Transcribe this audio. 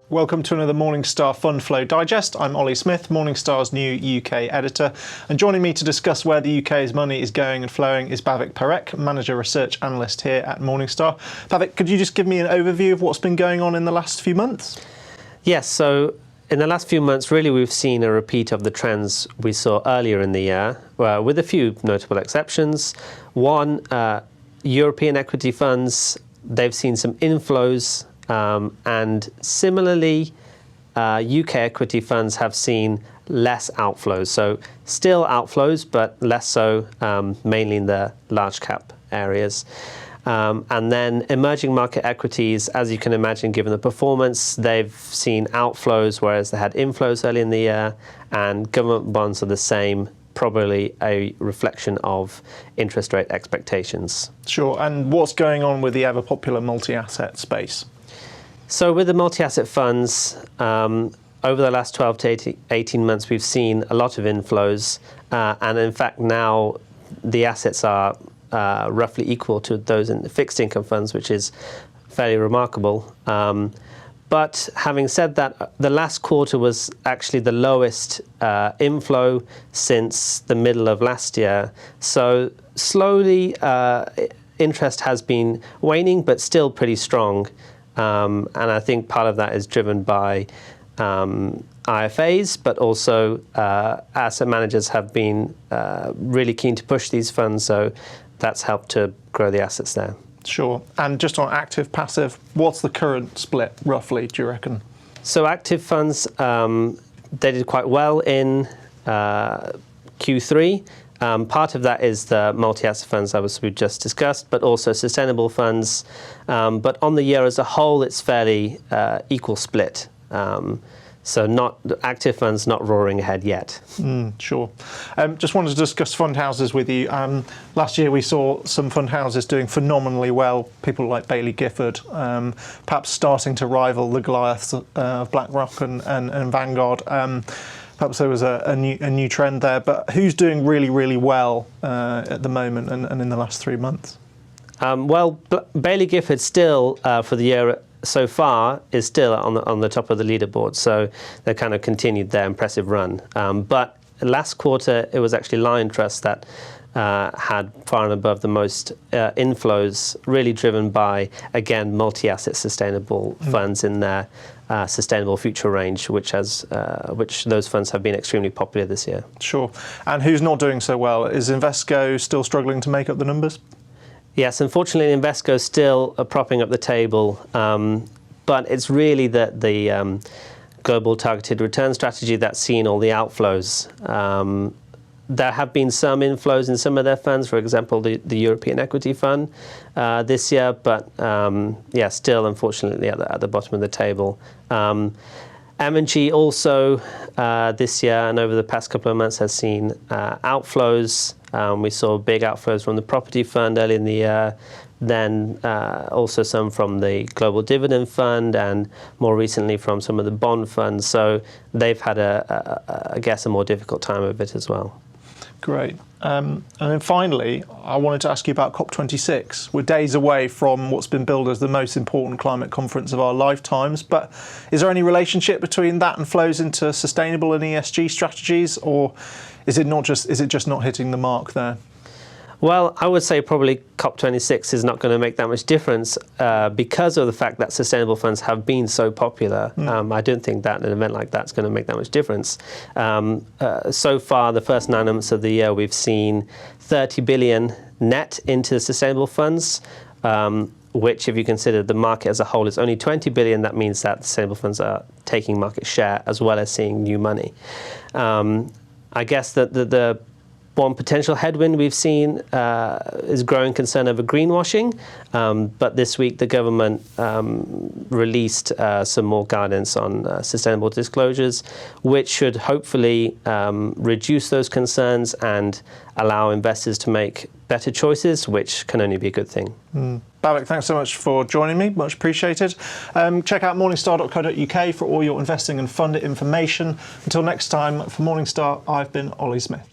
Welcome to another Morningstar Fund Flow Digest. I'm Ollie Smith, Morningstar's new UK editor. And joining me to discuss where the UK's money is going and flowing is Bhavik Parekh, Manager Research Analyst here at Morningstar. Bhavik, could you just give me an overview of what's been going on in the last few months? Yes, so in the last few months, really we've seen a repeat of the trends we saw earlier in the year, with a few notable exceptions. One, European equity funds, they've seen some inflows. And similarly, UK equity funds have seen less outflows. So still outflows, but less so, mainly in the large cap areas. And then emerging market equities, as you can imagine, given the performance, they've seen outflows, whereas they had inflows early in the year. And government bonds are the same, probably a reflection of interest rate expectations. Sure. And what's going on with the ever-popular multi-asset space? So with the multi-asset funds, over the last 12 to 18 months, we've seen a lot of inflows. And in fact, now the assets are roughly equal to those in the fixed income funds, which is fairly remarkable. But having said that, the last quarter was actually the lowest inflow since the middle of last year. So slowly, interest has been waning, but still pretty strong. And I think part of that is driven by IFAs, but also asset managers have been really keen to push these funds, so that's helped to grow the assets there. Sure. And just on active, passive, what's the current split, roughly, do you reckon? So active funds, they did quite well in Q3. Part of that is the multi-asset funds, as we just discussed, but also sustainable funds. But on the year as a whole, it's fairly equal split. So not active funds not roaring ahead yet. Sure. Just wanted to discuss fund houses with you. Last year we saw some fund houses doing phenomenally well, people like Baillie Gifford, perhaps starting to rival the Goliaths of BlackRock and Vanguard. Perhaps there was a new trend there, but who's doing really, really well at the moment and in the last 3 months? Well, Baillie Gifford still, for the year so far, is still on the top of the leaderboard, so they kind of continued their impressive run. But last quarter, it was actually Liontrust that had far and above the most inflows, really driven by, again, multi-asset sustainable funds in their Sustainable Future range, which those funds have been extremely popular this year. Sure. And who's not doing so well? Is Invesco still struggling to make up the numbers? Yes, unfortunately, Invesco is still propping up the table, but it's really the global targeted return strategy that's seen all the outflows. There have been some inflows in some of their funds, for example, the European Equity Fund this year, but yeah, still unfortunately at the bottom of the table. M&G also this year and over the past couple of months has seen outflows. We saw big outflows from the property fund early in the year, then also some from the Global Dividend Fund and more recently from some of the bond funds. So they've had, I guess, a more difficult time of it as well. Great. And then finally, I wanted to ask you about COP26. We're days away from what's been billed as the most important climate conference of our lifetimes, but is there any relationship between that and flows into sustainable and ESG strategies, or is it just not hitting the mark there? Well, I would say probably COP26 is not going to make that much difference because of the fact that sustainable funds have been so popular. I don't think that an event like that's going to make that much difference. So far, the first 9 months of the year, we've seen 30 billion net into sustainable funds, which, if you consider the market as a whole, is only 20 billion. That means that sustainable funds are taking market share as well as seeing new money. I guess that the one potential headwind we've seen is growing concern over greenwashing, but this week the government released some more guidance on sustainable disclosures, which should hopefully reduce those concerns and allow investors to make better choices, which can only be a good thing. Bhavik, thanks so much for joining me. Much appreciated. Check out morningstar.co.uk for all your investing and fund information. Until next time, for Morningstar, I've been Ollie Smith.